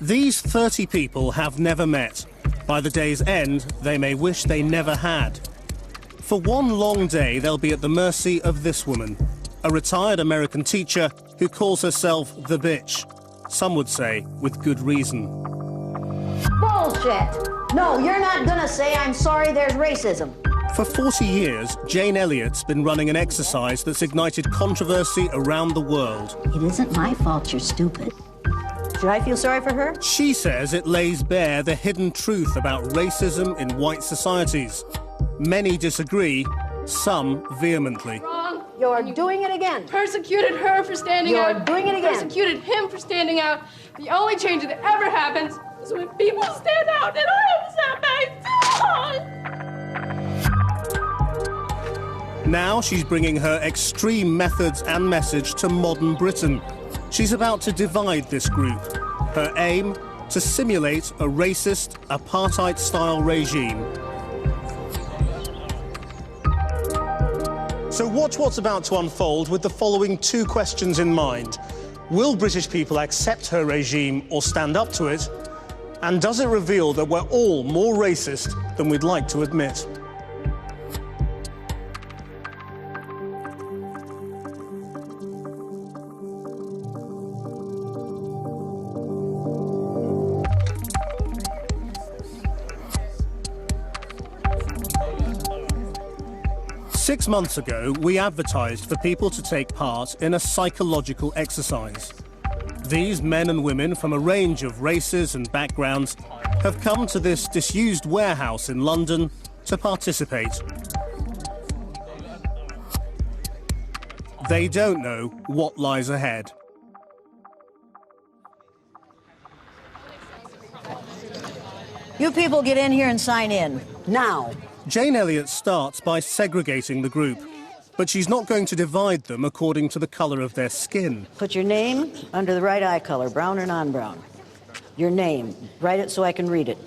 These 30 people have never met. By the day's end, they may wish they never had. For one long day, they'll be at the mercy of this woman, a retired American teacher who calls herself the bitch. Some would say with good reason. Bullshit! No, you're not gonna say I'm sorry there's racism. For 40 years, Jane Elliott's been running an exercise that's ignited controversy around the world. It isn't my fault you're stupid. Should I feel sorry for her? She says it lays bare the hidden truth about racism in white societies. Many disagree, some vehemently. Wrong. You're doing it again. Persecuted her for standing out. You're doing it again. Persecuted him for standing out. The only change that ever happens is when people stand out, and I am sat back. Now she's bringing her extreme methods and message to modern Britain. She's about to divide this group. Her aim, to simulate a racist, apartheid-style regime. So watch what's about to unfold with the following two questions in mind. Will British people accept her regime or stand up to it? And does it reveal that we're all more racist than we'd like to admit? Six months ago, we advertised for people to take part in a psychological exercise. These men and women from a range of races and backgrounds have come to this disused warehouse in London to participate. They don't know what lies ahead. You people get in here and sign in. Now. Jane Elliot starts by segregating the group, but she's not going to divide them according to the colour of their skin. Put your name under the right eye color, brown or non-brown. Your name. Write it so I can read it.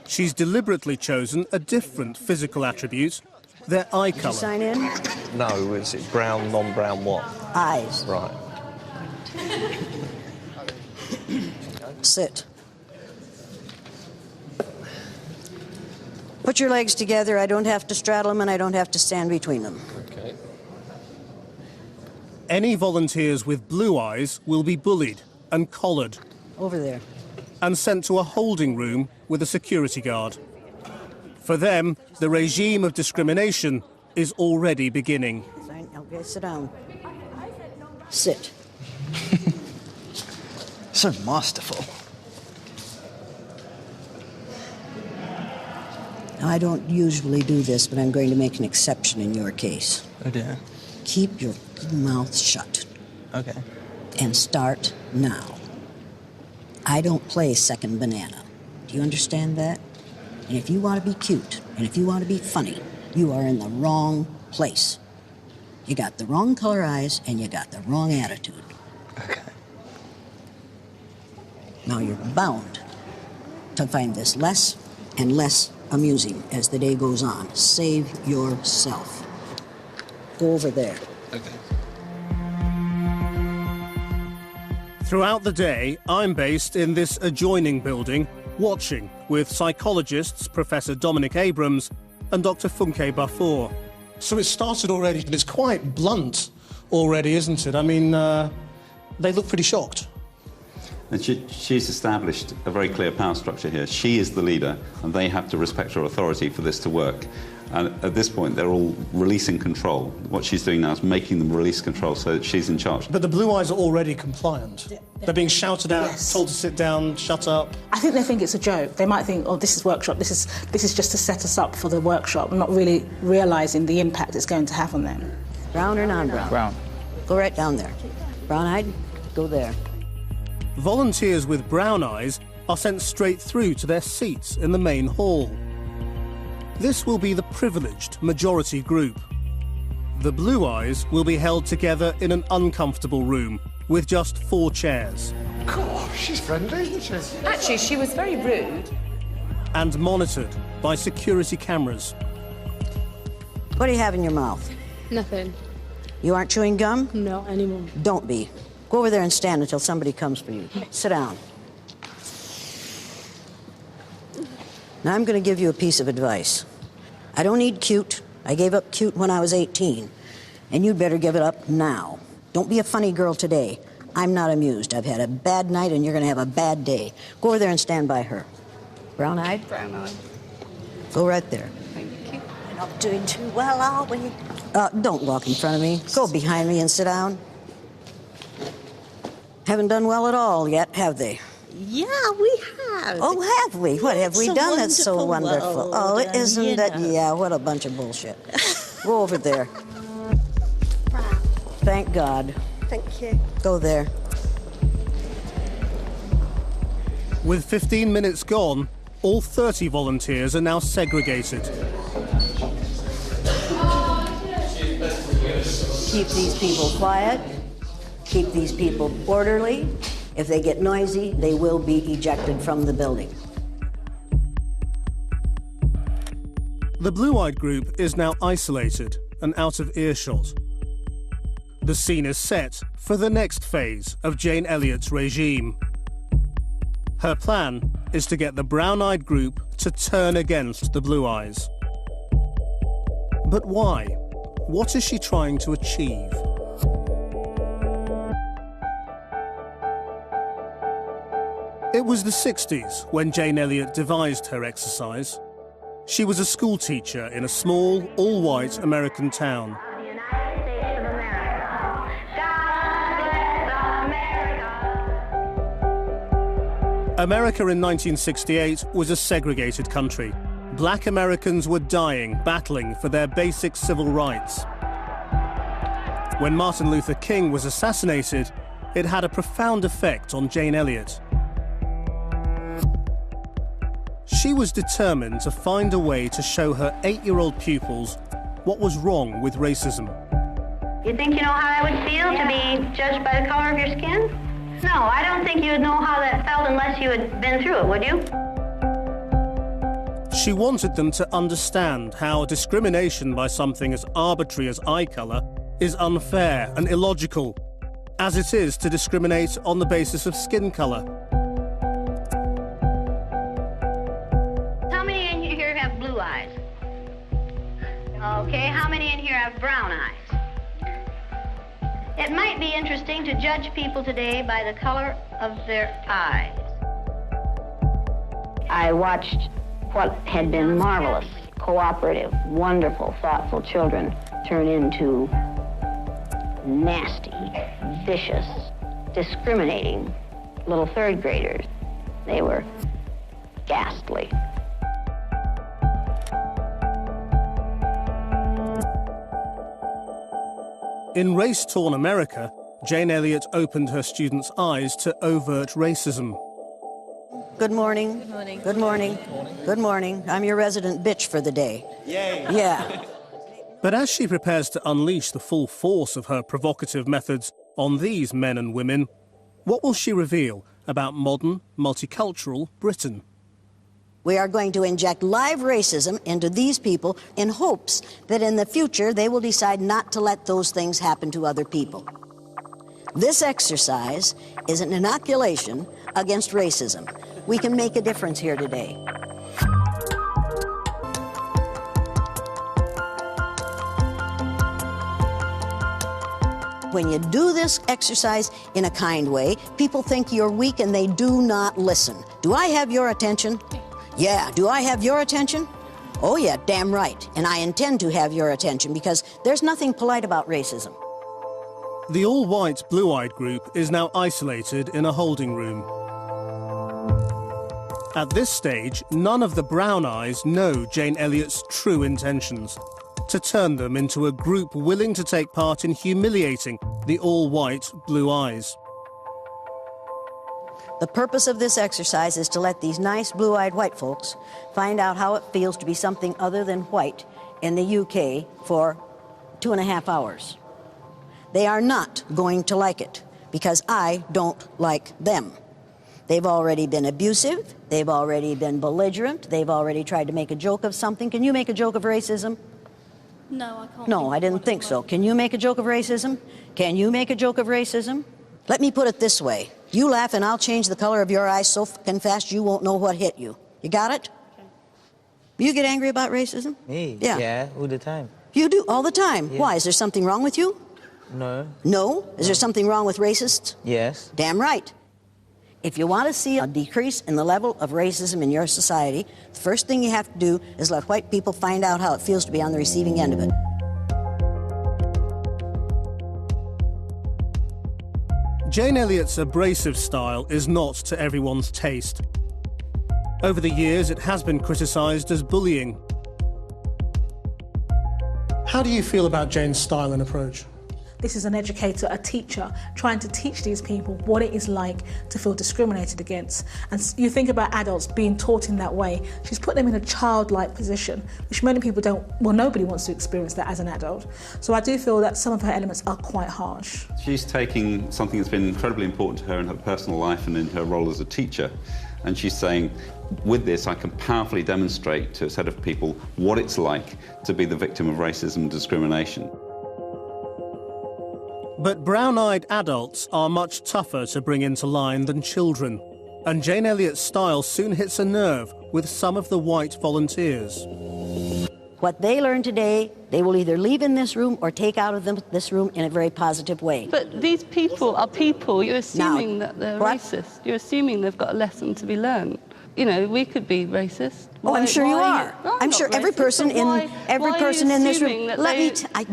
She's deliberately chosen a different physical attribute, their eye Did you colour. sign in? No, is it brown, non-brown what? Eyes. Right. Sit. Put your legs together. I don't have to straddle them and I don't have to stand between them. Okay. Any volunteers with blue eyes will be bullied and collared Over there. and sent to a holding room with a security guard. For them, the regime of discrimination is already beginning. Sign. Okay, sit down. Sit. So masterful. Now, I don't usually do this, but I'm going to make an exception in your case. Oh dear. Keep your mouth shut Okay. and start now. I don't play second banana. Do you understand that? And if you want to be cute, and if you want to be funny, you are in the wrong place. You got the wrong color eyes, and you got the wrong attitude. Okay. Now you're bound to find this less and less amusing as the day goes on. Save yourself. Go over there. Okay. Throughout the day, I'm based in this adjoining building, watching with psychologists Professor Dominic Abrams and Dr. Funke Bafour. So it started already, and it's quite blunt already, isn't it? I mean, they look pretty shocked. And she's established a very clear power structure here. She is the leader, and they have to respect her authority for this to work. And at this point, they're all releasing control. What she's doing now is making them release control so that she's in charge. But the blue eyes are already compliant. They're being shouted at, Yes. told to sit down, shut up. I think they think it's a joke. They might think, oh, this is workshop, this is just to set us up for the workshop, not really realising the impact it's going to have on them. Brown or non-brown? Brown. Go right down there. Brown-eyed, go there. Volunteers with brown eyes are sent straight through to their seats in the main hall. This will be the privileged majority group. The blue eyes will be held together in an uncomfortable room with just 4 chairs. God, she's friendly, isn't she? Actually, she was very rude. And monitored by security cameras. What do you have in your mouth? Nothing. You aren't chewing gum? No, anymore. Don't be. Go over there and stand until somebody comes for you. Sit down. Now I'm going to give you a piece of advice. I don't need cute. I gave up cute when I was 18. And you'd better give it up now. Don't be a funny girl today. I'm not amused. I've had a bad night and you're going to have a bad day. Go over there and stand by her. Brown-eyed? Brown-eyed. Go right there. Thank you. We're not doing too well, are we? Don't walk in front of me. Go behind me and sit down. Haven't done well at all yet, have they? Yeah, we have. Oh, have we? What have we done that's so wonderful? World, Oh, isn't that? know. Yeah, what a bunch of bullshit. Go over there. Thank God. Thank you. Go there. With 15 minutes gone, all 30 volunteers are now segregated. Keep these people quiet. Keep these people orderly. If they get noisy, they will be ejected from the building. The blue-eyed group is now isolated and out of earshot. The scene is set for the next phase of Jane Elliott's regime. Her plan is to get the brown-eyed group to turn against the blue eyes. But why? What is she trying to achieve? It was the 60s when Jane Elliott devised her exercise. She was a school teacher in a small, all-white American town. America in 1968 was a segregated country. Black Americans were dying, battling for their basic civil rights. When Martin Luther King was assassinated, it had a profound effect on Jane Elliott. She was determined to find a way to show her 8-year-old pupils what was wrong with racism. You think you know how that would feel to be judged by the color of your skin? No, I don't think you would know how that felt unless you had been through it, would you? She wanted them to understand how discrimination by something as arbitrary as eye color is unfair and illogical, as it is to discriminate on the basis of skin color. How many in here have blue eyes? Okay, how many in here have brown eyes? It might be interesting to judge people today by the color of their eyes. I watched what had been marvelous, cooperative, wonderful, thoughtful children turn into nasty, vicious, discriminating little third graders. They were ghastly. In race-torn America, Jane Elliott opened her students' eyes to overt racism. Good morning. Good morning. Good morning. Good morning. I'm your resident bitch for the day. Yay. Yeah. But as she prepares to unleash the full force of her provocative methods on these men and women, what will she reveal about modern, multicultural Britain? We are going to inject live racism into these people in hopes that in the future they will decide not to let those things happen to other people. This exercise is an inoculation against racism. We can make a difference here today. When you do this exercise in a kind way, people think you're weak and they do not listen. Do I have your attention? Yeah. Do I have your attention? Oh yeah, damn right. And I intend to have your attention because there's nothing polite about racism. The all-white blue-eyed group is now isolated in a holding room. At this stage, none of the brown eyes know Jane Elliott's true intentions: to turn them into a group willing to take part in humiliating the all-white blue eyes. The purpose of this exercise is to let these nice blue-eyed white folks find out how it feels to be something other than white in the UK for 2.5 hours. They are not going to like it because I don't like them. They've already been abusive, they've already been belligerent, they've already tried to make a joke of something. Can you make a joke of racism? No, I can't. No, I didn't think so. Can you make a joke of racism? Can you make a joke of racism? Let me put it this way. You laugh and I'll change the color of your eyes so fucking fast you won't know what hit you. You got it? You get angry about racism? Me? Yeah. Yeah, all the time. You do, all the time. Yeah. Why? Is there something wrong with you? No. No? Is there something wrong with racists? Yes. Damn right. If you want to see a decrease in the level of racism in your society, the first thing you have to do is let white people find out how it feels to be on the receiving end of it. Jane Elliott's abrasive style is not to everyone's taste. Over the years, it has been criticised as bullying. How do you feel about Jane's style and approach? This is an educator, a teacher, trying to teach these people what it is like to feel discriminated against. And you think about adults being taught in that way. She's put them in a childlike position, which many people don't, well, nobody wants to experience that as an adult. So I do feel that some of her elements are quite harsh. She's taking something that's been incredibly important to her in her personal life and in her role as a teacher, and she's saying, with this, I can powerfully demonstrate to a set of people what it's like to be the victim of racism and discrimination. But brown-eyed adults are much tougher to bring into line than children, and Jane Elliott's style soon hits a nerve with some of the white volunteers. What they learn today, they will either leave in this room or take out of this room in a very positive way. But these people are people. You're assuming that they're racist. You're assuming they've got a lesson to be learned. You know, we could be racist. Oh, I'm sure you are. I'm sure every person in this room.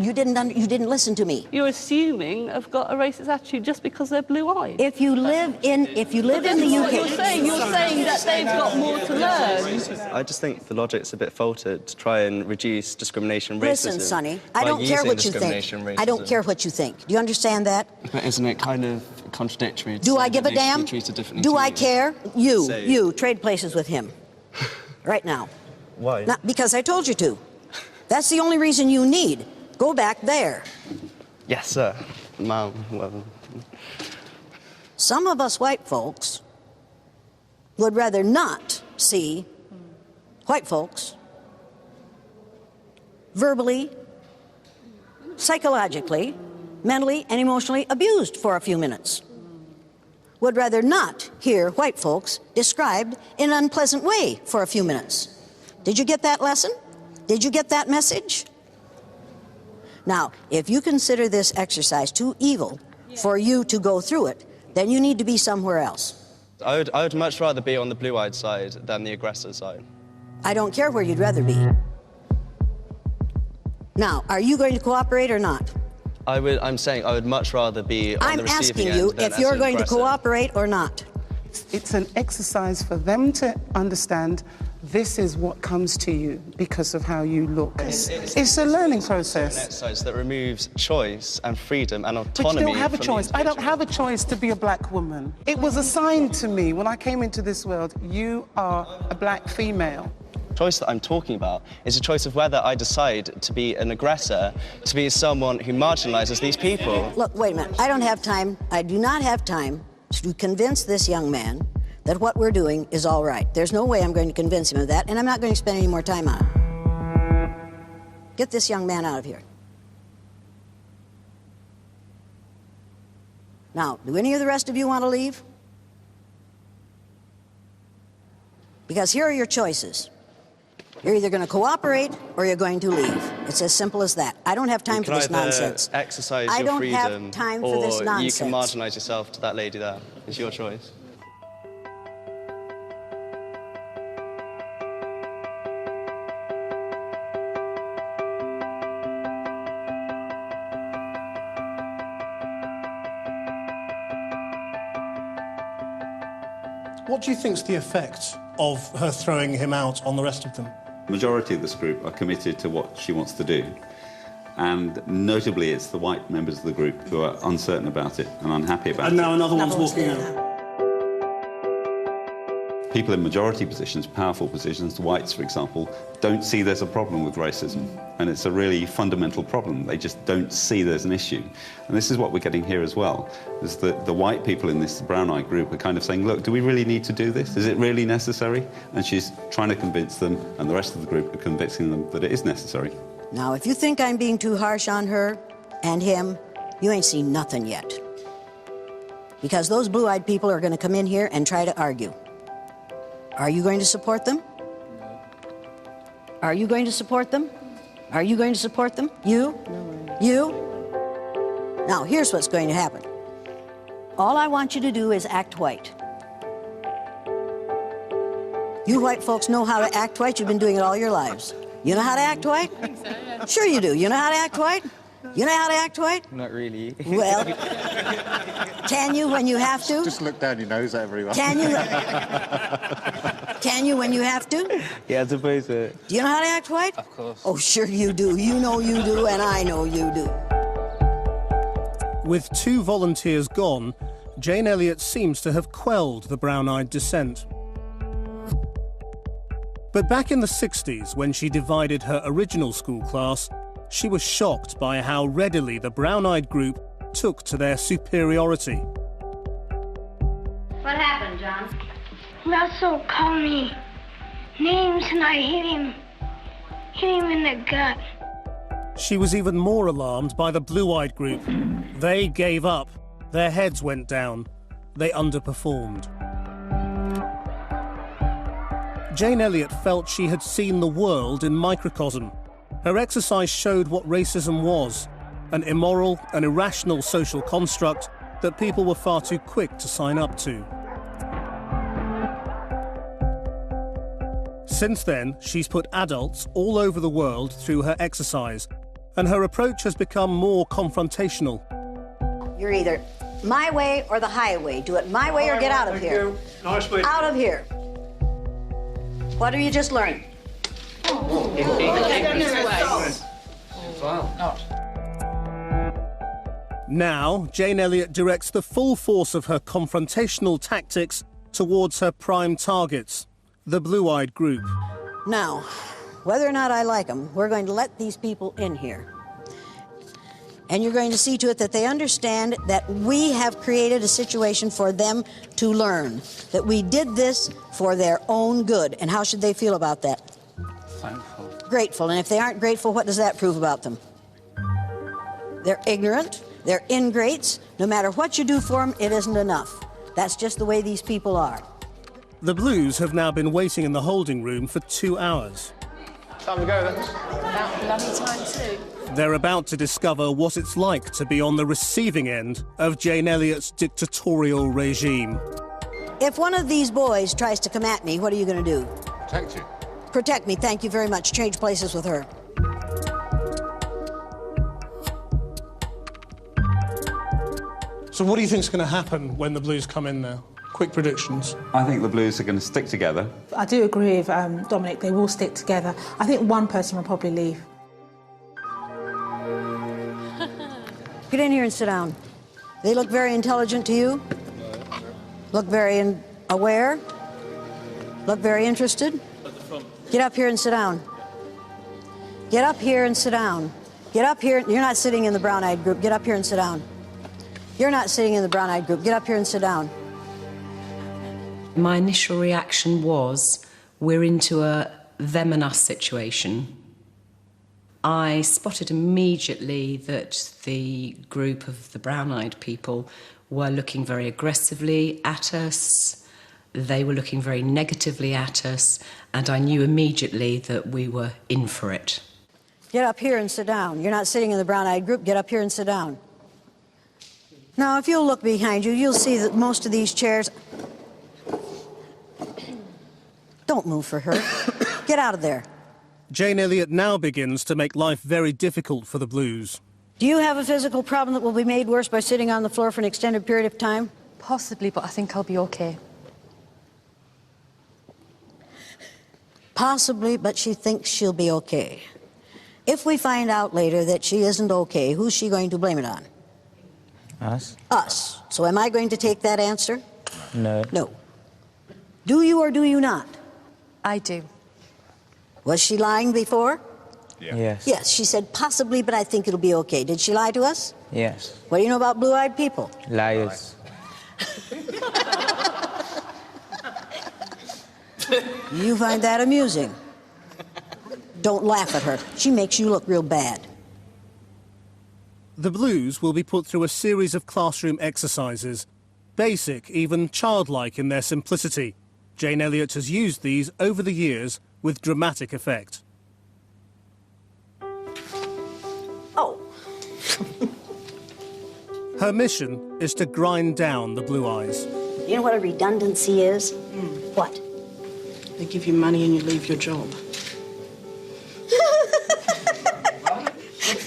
You didn't listen to me. You're assuming they've got a racist attitude just because they're blue-eyed. If you live in the UK, you're saying that they've got more to learn. I just think the logic's a bit faltered to try and reduce discrimination, racism. Listen, Sonny, I don't care what you think. Racism. I don't care what you think. Do you understand that? But isn't it kind of contradictory? Do I give a damn? Do I care? You trade places with him. Right now. Why? Not because I told you to. That's the only reason you need. Go back there. Yes, sir. Ma'am, well... Some of us white folks would rather not see white folks verbally, psychologically, mentally, and emotionally abused for a few minutes. Would rather not hear white folks described in an unpleasant way for a few minutes. Did you get that lesson? Did you get that message? Now, if you consider this exercise too evil for you to go through it, then you need to be somewhere else. I would much rather be on the blue-eyed side than the aggressor side. I don't care where you'd rather be. Now, are you going to cooperate or not? I'm saying I would much rather be on the receiving end. I'm asking you if you're going to cooperate or not. It's an exercise for them to understand this is what comes to you because of how you look. It's a learning process. It's an exercise that removes choice and freedom and autonomy. But you don't have a choice. I don't have a choice to be a black woman. It was assigned to me when I came into this world. You are a black female. The choice that I'm talking about is a choice of whether I decide to be an aggressor, to be someone who marginalizes these people. Look, wait a minute. I don't have time. I do not have time to convince this young man that what we're doing is all right. There's no way I'm going to convince him of that, and I'm not going to spend any more time on it. Get this young man out of here. Now, do any of the rest of you want to leave? Because here are your choices. You're either going to cooperate or you're going to leave. It's as simple as that. I don't have time for this nonsense. Exercise I your don't freedom, have time for this nonsense. You can marginalize yourself to that lady there. It's your choice. What do you think's the effect of her throwing him out on the rest of them? The majority of this group are committed to what she wants to do. And notably, it's the white members of the group who are uncertain about it and unhappy about it. And now another one's walking out. People in majority positions, powerful positions, the whites, for example, don't see there's a problem with racism. And it's a really fundamental problem. They just don't see there's an issue. And this is what we're getting here as well, is that the white people in this brown-eyed group are kind of saying, look, do we really need to do this? Is it really necessary? And she's trying to convince them, and the rest of the group are convincing them that it is necessary. Now, if you think I'm being too harsh on her and him, you ain't seen nothing yet. Because those blue-eyed people are going to come in here and try to argue. Are you going to support them? Are you going to support them? Are you going to support them? You? You? Now, here's what's going to happen. All I want you to do is act white. You white folks know how to act white. You've been doing it all your lives. You know how to act white? I think so, yeah. Sure you do. You know how to act white? You know how to act white? Not really. Well, can you when you have to? Just look down your nose at everyone. Can you? Can you when you have to? Yeah, I suppose so. Do you know how to act white? Of course. Oh, sure you do. You know you do, and I know you do. With 2 volunteers gone, Jane Elliot seems to have quelled the brown-eyed dissent. But back in the 60s, when she divided her original school class, she was shocked by how readily the brown-eyed group took to their superiority. What happened, John? Russell called me names and I hit him in the gut. She was even more alarmed by the blue-eyed group. They gave up. Their heads went down. They underperformed. Jane Elliot felt she had seen the world in microcosm. Her exercise showed what racism was, an immoral and irrational social construct that people were far too quick to sign up to. Since then, she's put adults all over the world through her exercise, and her approach has become more confrontational. You're either my way or the highway. Do it my way or get out of here. Nice way. Out of here. What have you just learned? Now, Jane Elliot directs the full force of her confrontational tactics towards her prime targets, the blue-eyed group. Now, whether or not I like them, we're going to let these people in here. And you're going to see to it that they understand that we have created a situation for them to learn, that we did this for their own good. And how should they feel about that? Thankful. Grateful. And if they aren't grateful, what does that prove about them? They're ignorant. They're ingrates. No matter what you do for them, it isn't enough. That's just the way these people are. The Blues have now been waiting in the holding room for 2 hours. Time to go, then. About bloody time, too. They're about to discover what it's like to be on the receiving end of Jane Elliot's dictatorial regime. If one of these boys tries to come at me, what are you going to do? Protect you. Protect me, thank you very much. Change places with her. So what do you think's going to happen when the Blues come in now? Quick predictions. I think the Blues are going to stick together. I do agree with Dominic, they will stick together. I think one person will probably leave. Get in here and sit down. They look very intelligent to you? Look very aware? Look very interested? Get up here and sit down. Get up here and sit down. Get up here. You're not sitting in the brown-eyed group. Get up here and sit down. You're not sitting in the brown-eyed group. Get up here and sit down. My initial reaction was, we're into a them and us situation. I spotted immediately that the group of the brown-eyed people were looking very aggressively at us. They were looking very negatively at us, and I knew immediately that we were in for it. Get up here and sit down. You're not sitting in the brown-eyed group. Get up here and sit down. Now, if you'll look behind you, you'll see that most of these chairs... Don't move for her. Get out of there. Jane Elliot now begins to make life very difficult for the Blues. Do you have a physical problem that will be made worse by sitting on the floor for an extended period of time? Possibly, but I think I'll be okay. Possibly, but she thinks she'll be okay. If we find out later that she isn't okay, who's she going to blame it on? Us? Us. So am I going to take that answer? No. No. Do you or do you not? I do. Was she lying before? Yeah. Yes. Yes, she said possibly, but I think it'll be okay. Did she lie to us? Yes. What do you know about blue-eyed people? Liars. You find that amusing. Don't laugh at her. She makes you look real bad. The Blues will be put through a series of classroom exercises, basic, even childlike in their simplicity. Jane Elliot has used these over the years with dramatic effect. Her mission is to grind down the blue eyes. You know what a redundancy is? What? They give you money and you leave your job.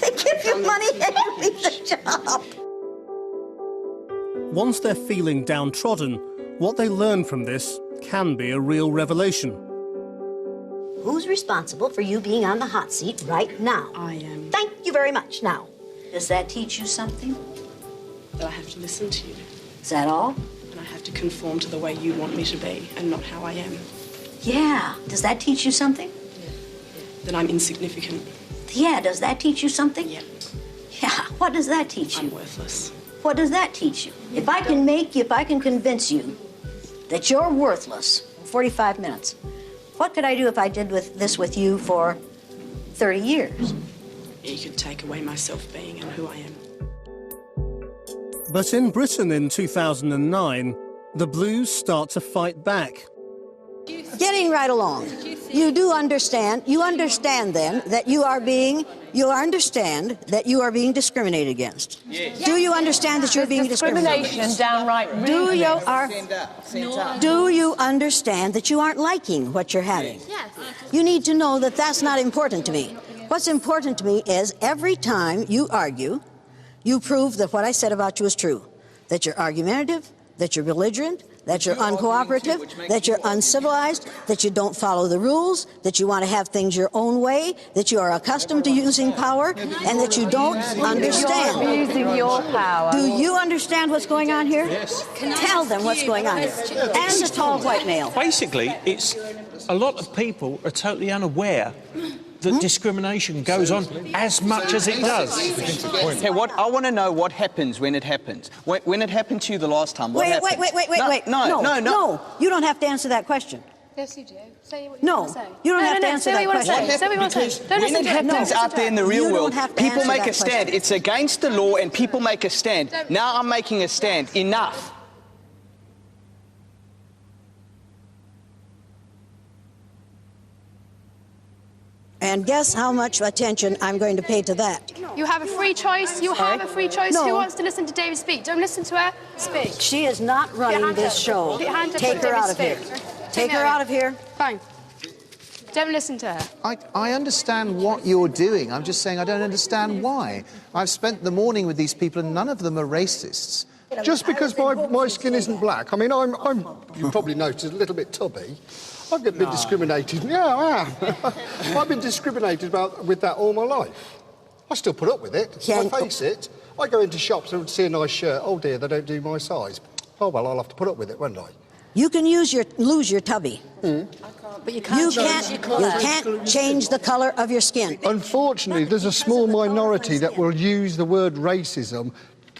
They give you money and you leave the job. Once they're feeling downtrodden, what they learn from this can be a real revelation. Who's responsible for you being on the hot seat right now? I am. Thank you very much. Now, does that teach you something? That I have to listen to you. Is that all? And I have to conform to the way you want me to be and not how I am. Yeah. Does that teach you something? That I'm insignificant. Yeah. Does that teach you something? Yeah. Yeah. What does that teach you? I'm worthless. What does that teach you? If I can convince you that you're worthless in 45 minutes, what could I do if I did this with you for 30 years? You could take away my self-being and who I am. But in Britain in 2009, the Blues start to fight back. Getting right along. You do understand, you understand then that you understand that you are being discriminated against. Yes. Do you understand that you're being discriminated Discrimination downright Do you understand that you aren't liking what you're having? Yes. You need to know that that's not important to me. What's important to me is every time you argue, you prove that what I said about you is true. That you're argumentative, that you're belligerent, that you're uncooperative, that you're uncivilized, that you don't follow the rules, that you want to have things your own way, that you are accustomed to using power, and that you don't understand. You're abusing your power. Do you understand what's going on here? Yes. Tell them what's going on here. And the tall white male. Basically, it's a lot of people are totally unaware that discrimination goes on as much as it does. Hey, I want to know what happens when it happens. When it happened to you the last time, what happened? Wait. No, you don't have to answer that question. Yes, you do. Say what you want to say. You don't have to answer that question. Say what you want to say. Don't when listen it to happens out there in the real world, people answer make that a stand. question. It's against the law and people make a stand. Now I'm making a stand. Enough. And guess how much attention I'm going to pay to that. You have a free choice. You have a free choice. No. Who wants to listen to David speak? Don't listen to her. Speak. She is not running this show. Put your hand up Take when her David out of here. speaks. Take her out of here. Fine. Don't listen to her. I understand what you're doing. I'm just saying I don't understand why. I've spent the morning with these people and none of them are racists. Just because my skin isn't black, I mean, you probably noticed, a little bit tubby. I've been discriminated. Yeah, I am. I've been discriminated with that all my life. I still put up with it. I face it. I go into shops and see a nice shirt. Oh dear, they don't do my size. Oh well, I'll have to put up with it, won't I? You can lose your tubby. But you can't change the colour of your skin. Unfortunately, there's a small minority that will use the word racism.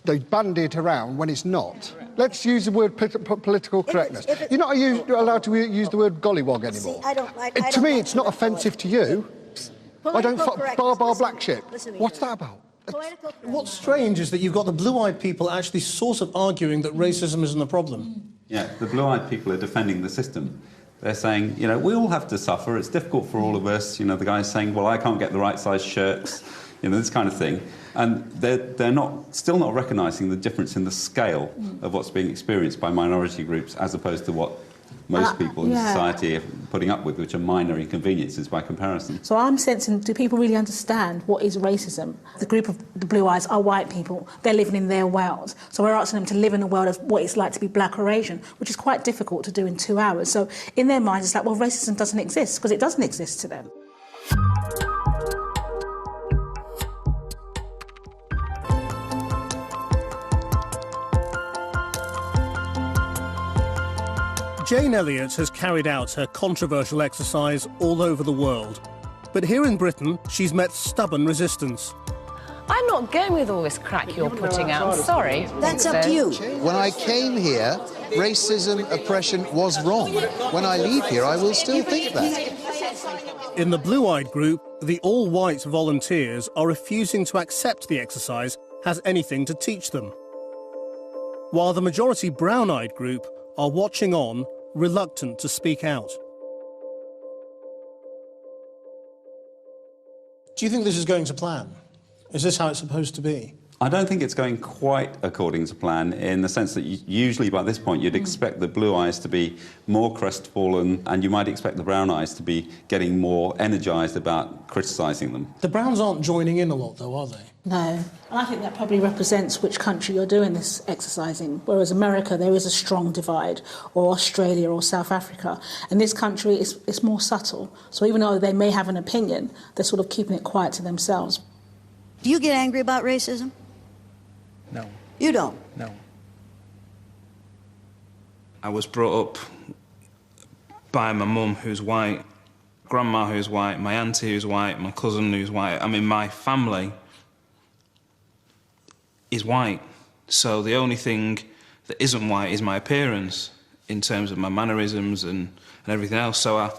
They bandy it around when it's not. Let's use the word political correctness. You're not allowed to use the word gollywog anymore. See, to me, it's not offensive to you. I don't bar black shit. What's that about? What's strange is that you've got the blue-eyed people actually sort of arguing that racism isn't a problem. Yeah, the blue-eyed people are defending the system. They're saying, you know, we all have to suffer. It's difficult for all of us. You know, the guy's saying, well, I can't get the right size shirts. You know, this kind of thing. And they're still not recognising the difference in the scale of what's being experienced by minority groups as opposed to what most people in society are putting up with, which are minor inconveniences by comparison. So I'm sensing, do people really understand what is racism? The group of the blue eyes are white people. They're living in their world. So we're asking them to live in a world of what it's like to be black or Asian, which is quite difficult to do in 2 hours. So in their minds, it's like, well, racism doesn't exist, because it doesn't exist to them. Jane Elliot has carried out her controversial exercise all over the world. But here in Britain, she's met stubborn resistance. I'm not going with all this crack you're putting out, I'm sorry. That's up to you. When I came here, racism, oppression was wrong. When I leave here, I will still think that. In the blue-eyed group, the all-white volunteers are refusing to accept the exercise has anything to teach them, while the majority brown-eyed group are watching on, reluctant to speak out. Do you think this is going to plan? Is this how it's supposed to be? I don't think it's going quite according to plan, in the sense that usually by this point you'd expect the blue eyes to be more crestfallen, and you might expect the brown eyes to be getting more energised about criticising them. The Browns aren't joining in a lot, though, are they? No. And I think that probably represents which country you're doing this exercise in. Whereas America, there is a strong divide, or Australia or South Africa. In this country, it's more subtle. So even though they may have an opinion, they're sort of keeping it quiet to themselves. Do you get angry about racism? No. You don't? No. I was brought up by my mum, who's white, grandma who's white, my auntie who's white, my cousin who's white. I mean, my family is white. So the only thing that isn't white is my appearance, in terms of my mannerisms and everything else. So I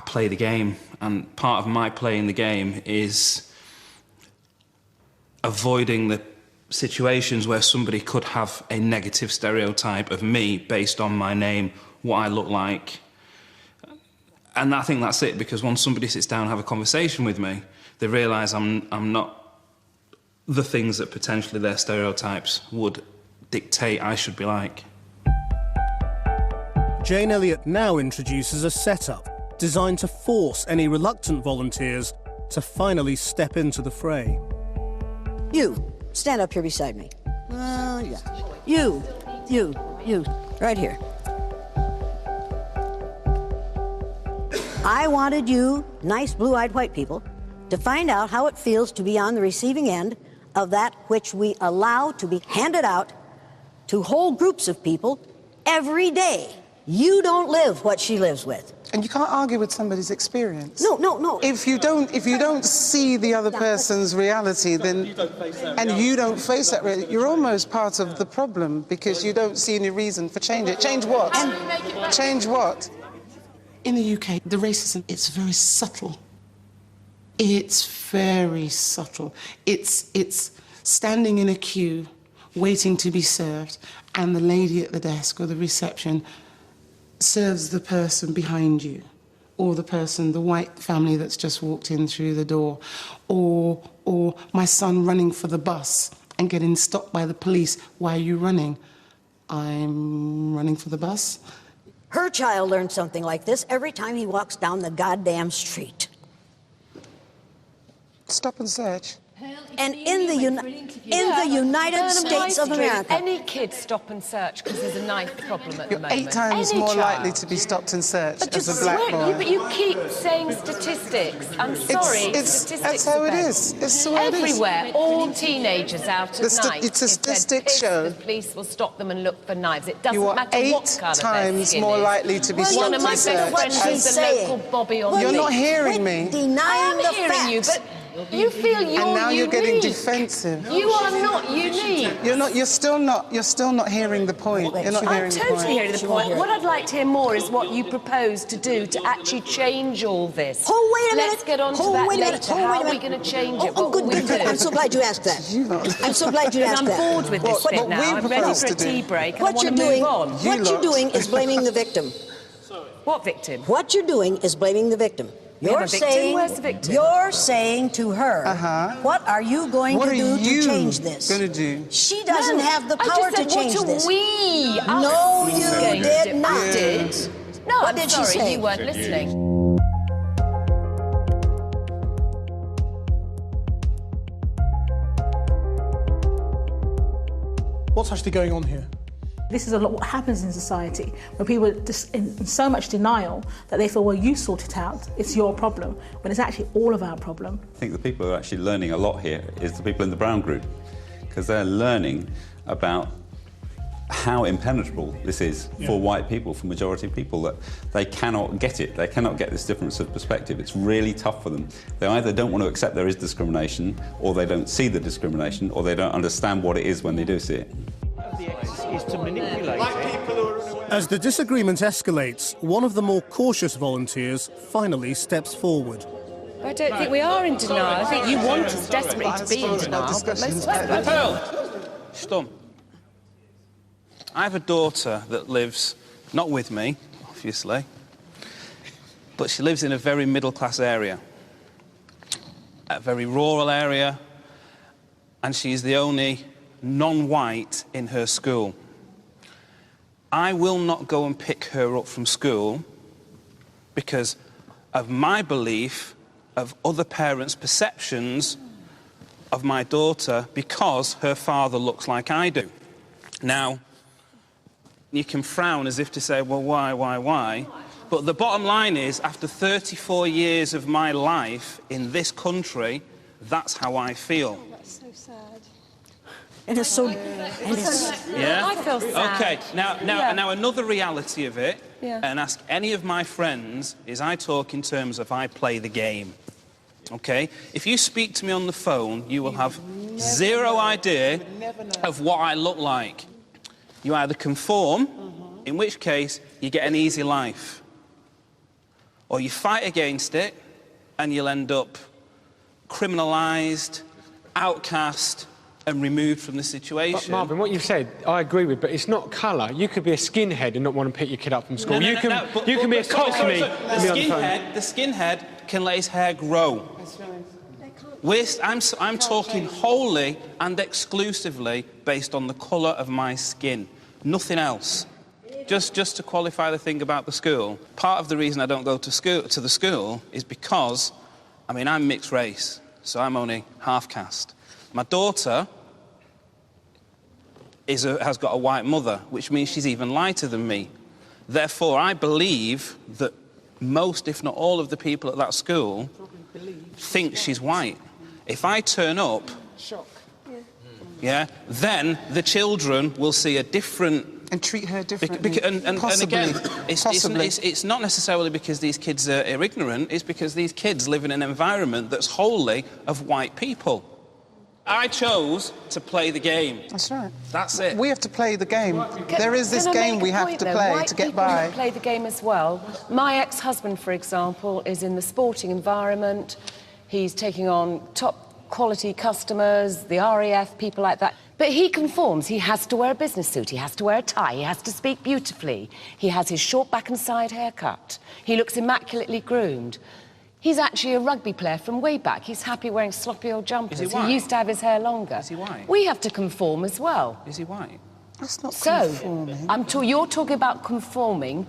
play the game, and part of my playing the game is avoiding the situations where somebody could have a negative stereotype of me based on my name, what I look like. And I think that's it, because once somebody sits down and have a conversation with me, they realise I'm not the things that potentially their stereotypes would dictate I should be like. Jane Elliot now introduces a setup designed to force any reluctant volunteers to finally step into the fray. You, stand up here beside me. Yeah. You, right here. I wanted you, nice blue-eyed white people, to find out how it feels to be on the receiving end of that which we allow to be handed out to whole groups of people every day. You don't live what she lives with. And you can't argue with somebody's experience. No. If you don't see the other person's reality, then you don't face that reality, you're almost part of the problem, because you don't see any reason for change it. Change what? Change what? In the UK, the racism, it's very subtle. It's very subtle. It's standing in a queue, waiting to be served, and the lady at the desk or the reception serves the person behind you, or the white family that's just walked in through the door, or my son running for the bus and getting stopped by the police. Why are you running? I'm running for the bus. Her child learns something like this every time he walks down the goddamn street. Stop and search. And in the United States of America, any kid stop and search because there's a knife problem at the moment. You're 8 times any more child. likely to be stopped and searched But as a black boy. But you keep saying statistics. I'm sorry, statistics. That's how it is. It's the way it is. Everywhere, all teenagers out at night. It's a statistics show. The police will stop them and look for knives. It doesn't You are matter 8 what colour times more likely to be stopped One of my and best searched. friends is a local bobby on You're the not hearing me. denying the hearing facts. you, but you feel you're And now you're getting unique. defensive. You are not unique. You're still not hearing the point. You're not hearing I'm the totally point. hearing the point. What I'd like to hear more is what you propose to do to actually change all this. Oh, wait a minute. Let's get on to Oh, that wait a later. minute. Oh, How wait a are we minute. going to change it? Oh, What good, will we good, do? good. I'm so glad you asked that. I'm so glad you asked that. I'm bored with this bit now. I'm ready propose for a to do? tea break and I What want you're to doing, move on. what you're doing is blaming the victim. What victim? What you're doing is blaming the victim. We have You're a victim? saying, Where's the victim? You're saying to her, what are you going to do to change this? What are you going to do? She doesn't have the I power just said, to change what this. are we? No, us you going to did do? not. I did. No, What I'm did she sorry, say? you weren't listening. What's actually going on here? This is a lot what happens in society, where people are just in so much denial that they feel, well, you sort it out, it's your problem, when it's actually all of our problem. I think the people who are actually learning a lot here is the people in the Brown group, because they're learning about how impenetrable this is for white people, for majority people, that they cannot get it. They cannot get this difference of perspective. It's really tough for them. They either don't want to accept there is discrimination, or they don't see the discrimination, or they don't understand what it is when they do see it. Is to manipulate it. As the disagreement escalates, one of the more cautious volunteers finally steps forward. I don't think we are in denial. I think you want us desperately to be in denial, but most Pearl! Stump. I have a daughter that lives, not with me, obviously, but she lives in a very middle-class area, a very rural area, and she's the only non-white in her school. I will not go and pick her up from school because of my belief of other parents' perceptions of my daughter because her father looks like I do. Now, you can frown as if to say, well, why? But the bottom line is, after 34 years of my life in this country, that's how I feel. Oh, that's so sad. It is so... Yeah? I feel sad. OK, now another reality of it, and ask any of my friends, is I talk in terms of I play the game. OK? If you speak to me on the phone, you will have zero idea of what I look like. You either conform, in which case you get an easy life, or you fight against it and you'll end up criminalised, outcast and removed from the situation. But Marvin, what you've said, I agree with, but it's not colour. You could be a skinhead and not want to pick your kid up from school. You can be a cockney. The skinhead can let his hair grow. I'm talking wholly and exclusively based on the colour of my skin, nothing else. Just to qualify the thing about the school, part of the reason I don't go to the school is because, I mean, I'm mixed race, so I'm only half caste. My daughter has got a white mother, which means she's even lighter than me. Therefore, I believe that most, if not all, of the people at that school think she's white. If I turn up, then the children will see a different... And treat her differently. And again, it's not necessarily because these kids are ignorant, it's because these kids live in an environment that's wholly of white people. I chose to play the game. That's right. That's it. We have to play the game. There is this game we have to play to get by. Play the game as well. My ex-husband, for example, is in the sporting environment. He's taking on top quality customers, the RAF, people like that. But he conforms. He has to wear a business suit. He has to wear a tie. He has to speak beautifully. He has his short back and side haircut. He looks immaculately groomed. He's actually a rugby player from way back. He's happy wearing sloppy old jumpers. Is he white? He used to have his hair longer. Is he white? We have to conform as well. Is he white? That's not conforming. You're talking about conforming.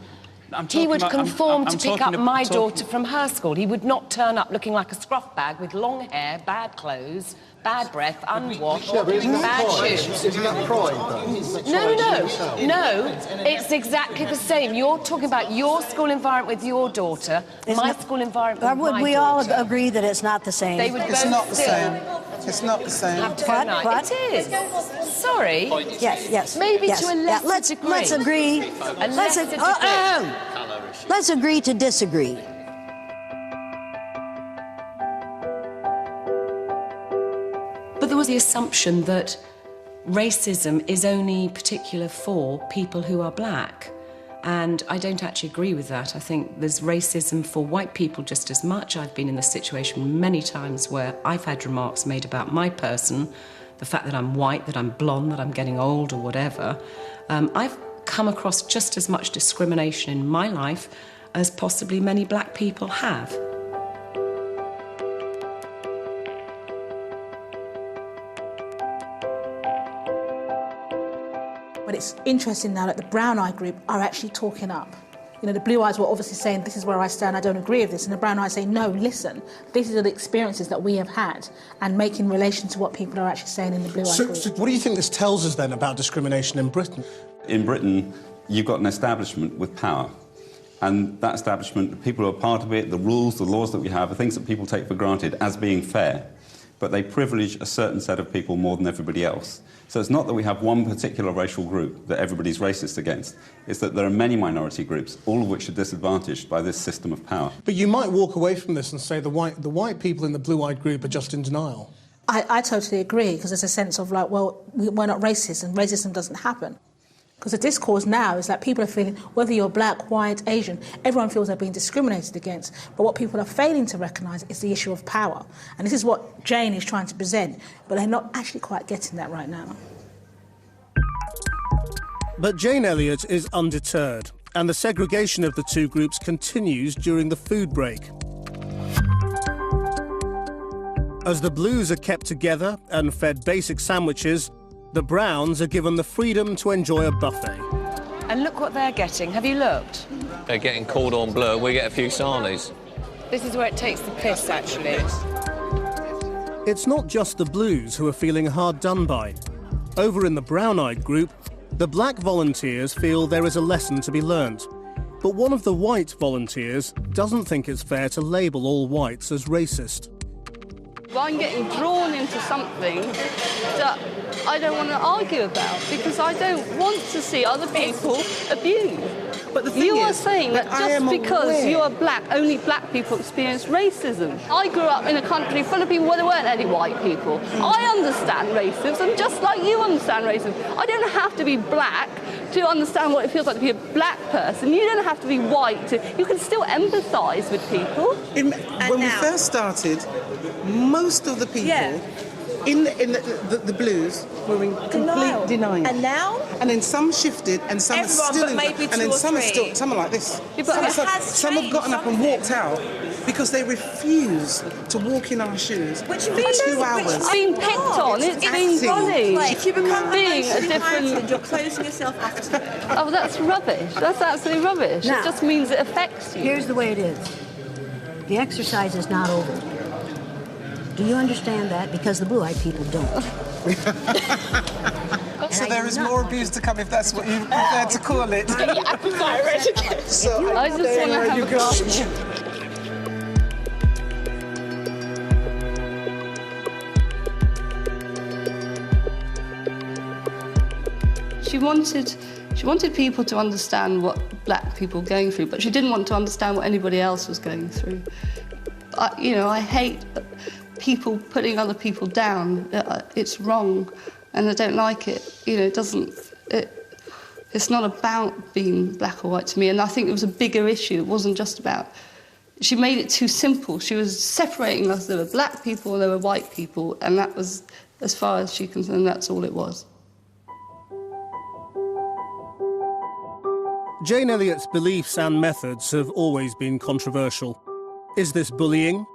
He would conform to pick up my daughter from her school. He would not turn up looking like a scruff bag with long hair, bad clothes, bad breath, unwashed, bad shoes. Isn't that pride, though? No, it's exactly the same. You're talking about your school environment with your daughter, my school environment with my daughter. Would we all agree that it's not the same? They would It's not the same. It's not the same. Have to go night. It is. Sorry. Yes. Maybe to a lesser degree. Let's agree. Let's agree to disagree. But there was the assumption that racism is only particular for people who are black. And I don't actually agree with that. I think there's racism for white people just as much. I've been in this situation many times where I've had remarks made about my person, the fact that I'm white, that I'm blonde, that I'm getting old or whatever. I've come across just as much discrimination in my life as possibly many black people have. But it's interesting now that the brown eye group are actually talking up. You know, the blue eyes were obviously saying, this is where I stand, I don't agree with this. And the brown eyes say, no, listen, these are the experiences that we have had, and make in relation to what people are actually saying in the blue eye group. So what do you think this tells us then about discrimination in Britain? In Britain, you've got an establishment with power. And that establishment, people who are part of it, the rules, the laws that we have, are things that people take for granted as being fair. But they privilege a certain set of people more than everybody else. So it's not that we have one particular racial group that everybody's racist against. It's that there are many minority groups, all of which are disadvantaged by this system of power. But you might walk away from this and say the white people in the blue-eyed group are just in denial. I totally agree, because there's a sense of like, well, we're not racist and racism doesn't happen. Because the discourse now is that people are feeling, whether you're black, white, Asian, everyone feels they're being discriminated against. But what people are failing to recognise is the issue of power. And this is what Jane is trying to present, but they're not actually quite getting that right now. But Jane Elliot is undeterred, and the segregation of the two groups continues during the food break. As the Blues are kept together and fed basic sandwiches, the Browns are given the freedom to enjoy a buffet. And look what they're getting. Have you looked? They're getting cordon bleu, we get a few sarnies. This is where it takes the piss, actually. It's not just the Blues who are feeling hard done by. Over in the brown-eyed group, the black volunteers feel there is a lesson to be learnt. But one of the white volunteers doesn't think it's fair to label all whites as racist. I'm getting drawn into something that I don't want to argue about because I don't want to see other people abused. But the thing you are is, saying that just because aware. you are black, only black people experience racism. I grew up in a country full of people where there weren't any white people. I understand racism just like you understand racism. I don't have to be black to understand what it feels like to be a black person. You don't have to be white to... You can still empathise with people. When we first started, most of the people in the Blues were in complete denial. And now? And then some shifted, and some Everyone, are still but maybe and then two or some are three. still, some are like this. Yeah, but Some have gotten up and walked out because they refuse to walk in our shoes for 2 hours. It's been picked on, it's been bullied. If you become being a emotionally different... heightened, you're closing yourself off to it. Oh, that's rubbish. That's absolutely rubbish. Now, it just means it affects you. Here's the way it is. The exercise is not over. Do you understand that? Because the blue-eyed people don't. So there is more abuse to come if that's what you prefer to call it. So I just want to have a glass. She wanted people to understand what black people were going through, but she didn't want to understand what anybody else was going through. I hate people putting other people down. It's wrong, and I don't like it. It's not about being black or white to me, and I think it was a bigger issue. It wasn't just about... She made it too simple. She was separating us. There were black people and there were white people, and that was, as far as she's concerned, that's all it was. Jane Elliott's beliefs and methods have always been controversial. Is this bullying?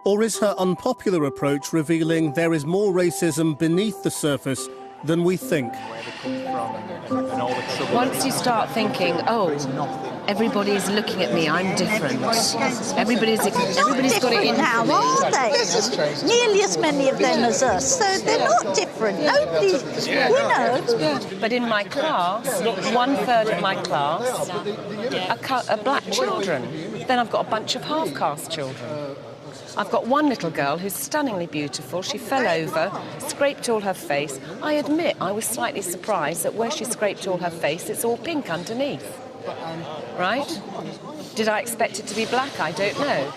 Or is her unpopular approach revealing there is more racism beneath the surface than we think? Once you start thinking, oh, everybody is looking at me, I'm different. Everybody's got it in now, for me. are they? Nearly as many of them as us, so they're not different. Nobody's, you know. But in my class, 1/3 of my class are black children. Then I've got a bunch of half-caste children. I've got one little girl who's stunningly beautiful. She fell over, scraped all her face. I admit I was slightly surprised that where she scraped all her face, it's all pink underneath. Right? Did I expect it to be black? I don't know.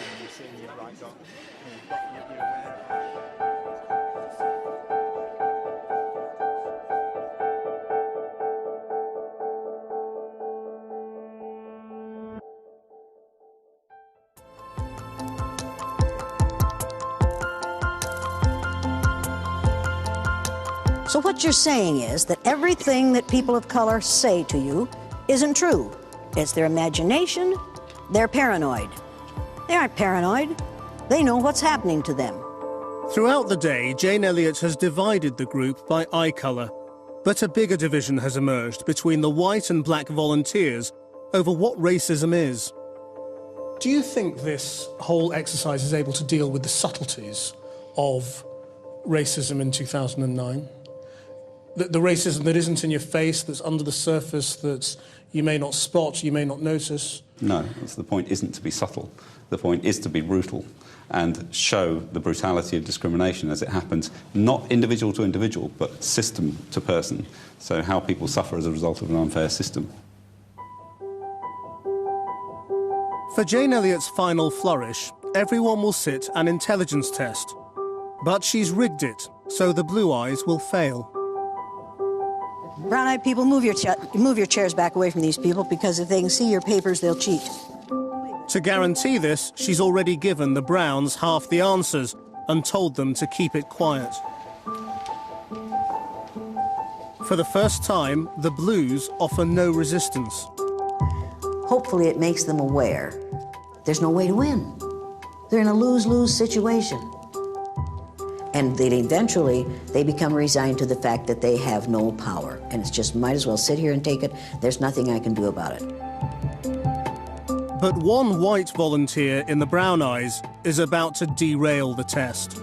So what you're saying is that everything that people of color say to you isn't true. It's their imagination. They're paranoid. They aren't paranoid. They know what's happening to them. Throughout the day, Jane Elliott has divided the group by eye colour. But a bigger division has emerged between the white and black volunteers over what racism is. Do you think this whole exercise is able to deal with the subtleties of racism in 2009? The racism that isn't in your face, that's under the surface, that you may not spot, you may not notice? No, that's the point isn't to be subtle. The point is to be brutal and show the brutality of discrimination as it happens, not individual to individual, but system to person. So how people suffer as a result of an unfair system. For Jane Elliott's final flourish, everyone will sit an intelligence test. But she's rigged it, so the blue eyes will fail. Brown-eyed people, move your chairs back away from these people, because if they can see your papers, they'll cheat. To guarantee this, she's already given the Browns half the answers and told them to keep it quiet. For the first time, the Blues offer no resistance. Hopefully it makes them aware there's no way to win. They're in a lose-lose situation. And then eventually, they become resigned to the fact that they have no power. And it's just, might as well sit here and take it. There's nothing I can do about it. But one white volunteer in the Brown Eyes is about to derail the test.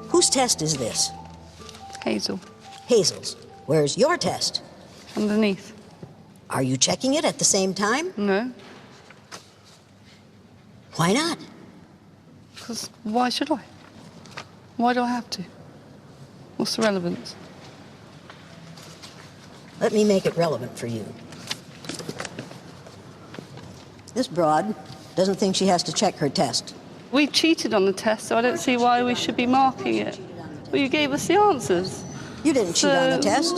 Whose test is this? Hazel. Hazel's. Where's your test? Underneath. Are you checking it at the same time? No. Why not? Because why should I? Why do I have to? What's the relevance? Let me make it relevant for you. This broad doesn't think she has to check her test. We cheated on the test, so I don't see why we should be marking it. Well, you gave us the answers. You didn't cheat on the test.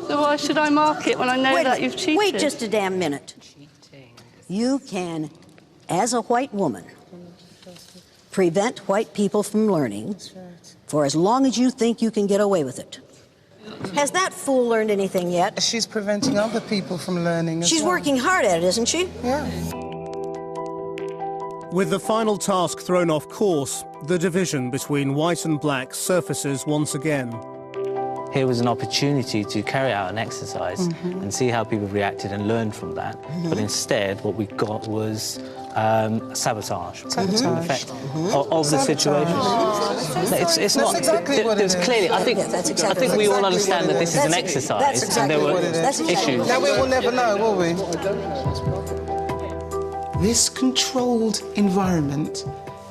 So why should I mark it when I know that you've cheated? Wait just a damn minute. You can, as a white woman, prevent white people from learning for as long as you think you can get away with it. Has that fool learned anything yet? She's preventing other people from learning as She's well. working hard at it, isn't she? Yeah. With the final task thrown off course, the division between white and black surfaces once again. Here was an opportunity to carry out an exercise and see how people reacted and learn from that. But instead, what we got was sabotage. Sabotage. In effect, of the situation. It's not. Exactly what it is. Clearly, I think. I think we all understand that this is an exercise, and there were issues. Now we will never know, will we? This controlled environment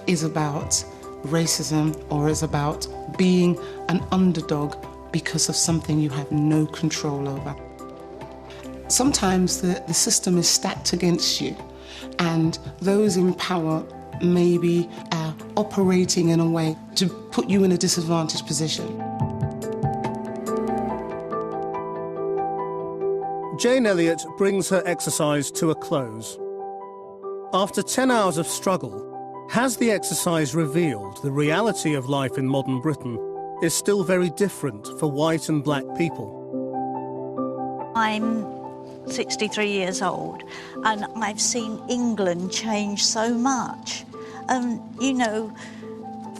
is about racism, or is about being an underdog because of something you have no control over. Sometimes the system is stacked against you, and those in power may be operating in a way to put you in a disadvantaged position. Jane Elliot brings her exercise to a close. After 10 hours of struggle, has the exercise revealed the reality of life in modern Britain is still very different for white and black people? I'm 63 years old, and I've seen England change so much. You know,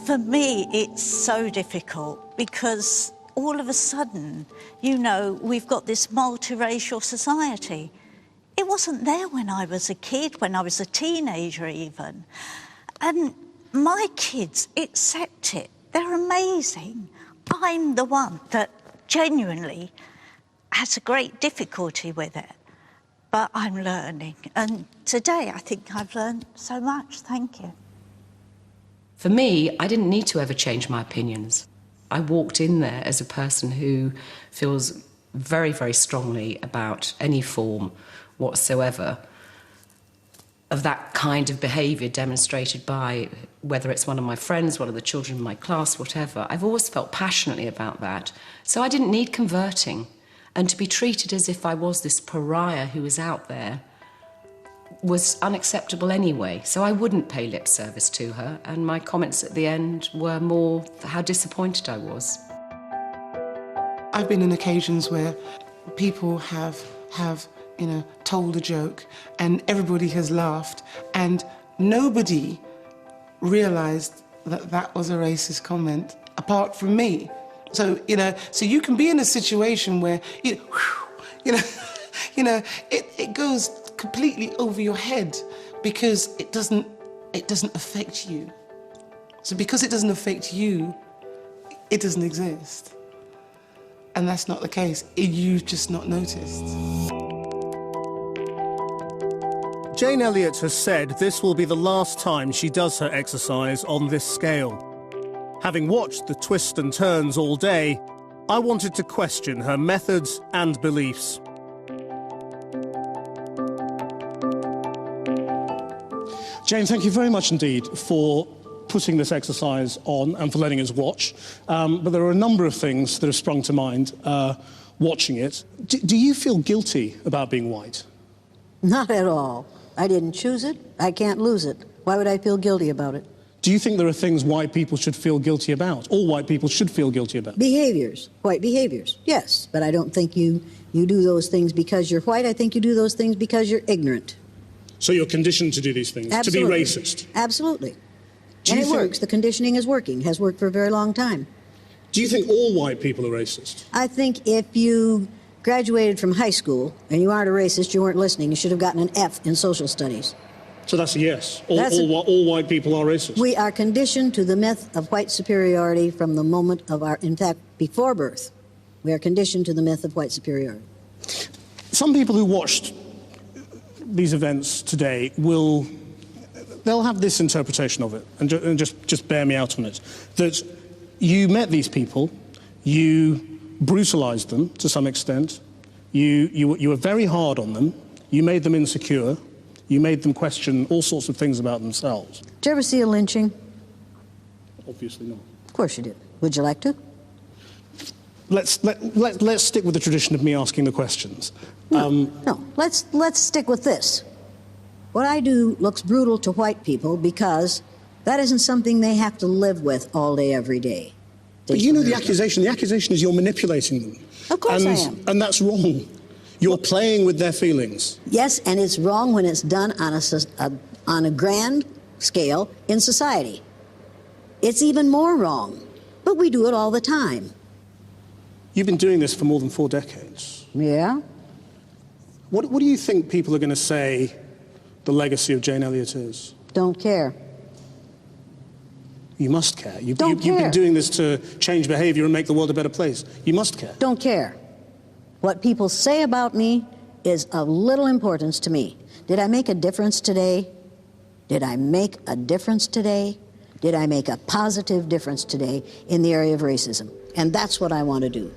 for me, it's so difficult because all of a sudden, you know, we've got this multiracial society. It wasn't there when I was a kid, when I was a teenager even. And my kids accept it. They're amazing. I'm the one that genuinely has a great difficulty with it. But I'm learning. And today, I think I've learned so much. Thank you. For me, I didn't need to ever change my opinions. I walked in there as a person who feels very, very strongly about any form whatsoever of that kind of behaviour demonstrated by, whether it's one of my friends, one of the children in my class, whatever. I've always felt passionately about that. So I didn't need converting. And to be treated as if I was this pariah who was out there was unacceptable anyway. So I wouldn't pay lip service to her. And my comments at the end were more how disappointed I was. I've been in occasions where people have you know, told a joke and everybody has laughed and nobody realised that that was a racist comment apart from me. So, you know, so you can be in a situation where, it goes completely over your head because it doesn't affect you. So because it doesn't affect you, it doesn't exist. And that's not the case. You've just not noticed. Jane Elliot has said this will be the last time she does her exercise on this scale. Having watched the twists and turns all day, I wanted to question her methods and beliefs. Jane, thank you very much indeed for putting this exercise on and for letting us watch. But there are a number of things that have sprung to mind watching it. Do you feel guilty about being white? Not at all. I didn't choose it. I can't lose it. Why would I feel guilty about it? Do you think there are things white people should feel guilty about? All white people should feel guilty about? Behaviors. White behaviors, yes. But I don't think you do those things because you're white. I think you do those things because you're ignorant. So you're conditioned to do these things, Absolutely. to be racist? Absolutely. Do And you it think- works. The conditioning is working, has worked for a very long time. Do you think all white people are racist? I think if you graduated from high school and you aren't a racist, you weren't listening. You should have gotten an F in social studies. So that's a yes. That's All white people are racist. We are conditioned to the myth of white superiority from the moment of our, in fact, before birth. We are conditioned to the myth of white superiority. Some people who watched these events today they'll have this interpretation of it, and just bear me out on it, that you met these people, you brutalized them to some extent, you were very hard on them, you made them insecure, you made them question all sorts of things about themselves. Did you ever see a lynching? Obviously not. Of course you did. Would you like to? Let's stick with the tradition of me asking the questions. No, let's stick with this. What I do looks brutal to white people because that isn't something they have to live with all day, every day. But you know the accusation. The accusation is you're manipulating them. Of course I am. And that's wrong. You're playing with their feelings. Yes, and it's wrong when it's done on a grand scale in society. It's even more wrong, but we do it all the time. You've been doing this for more than 4 decades. Yeah? What do you think people are going to say the legacy of Jane Elliot is? Don't care. You must care. You've care. been doing this to change behavior and make the world a better place. You must care. Don't care. What people say about me is of little importance to me. Did I make a difference today? Did I make a difference today? Did I make a positive difference today in the area of racism? And that's what I want to do.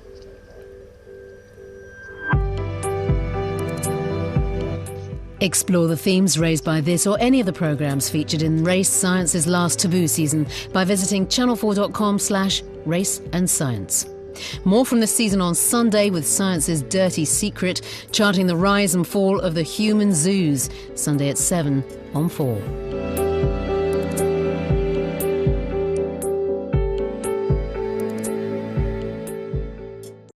Explore the themes raised by this or any of the programmes featured in Race Science's last Taboo season by visiting channel4.com/race and science. More from this season on Sunday with Science's Dirty Secret, charting the rise and fall of the human zoos. Sunday at 7 on 4.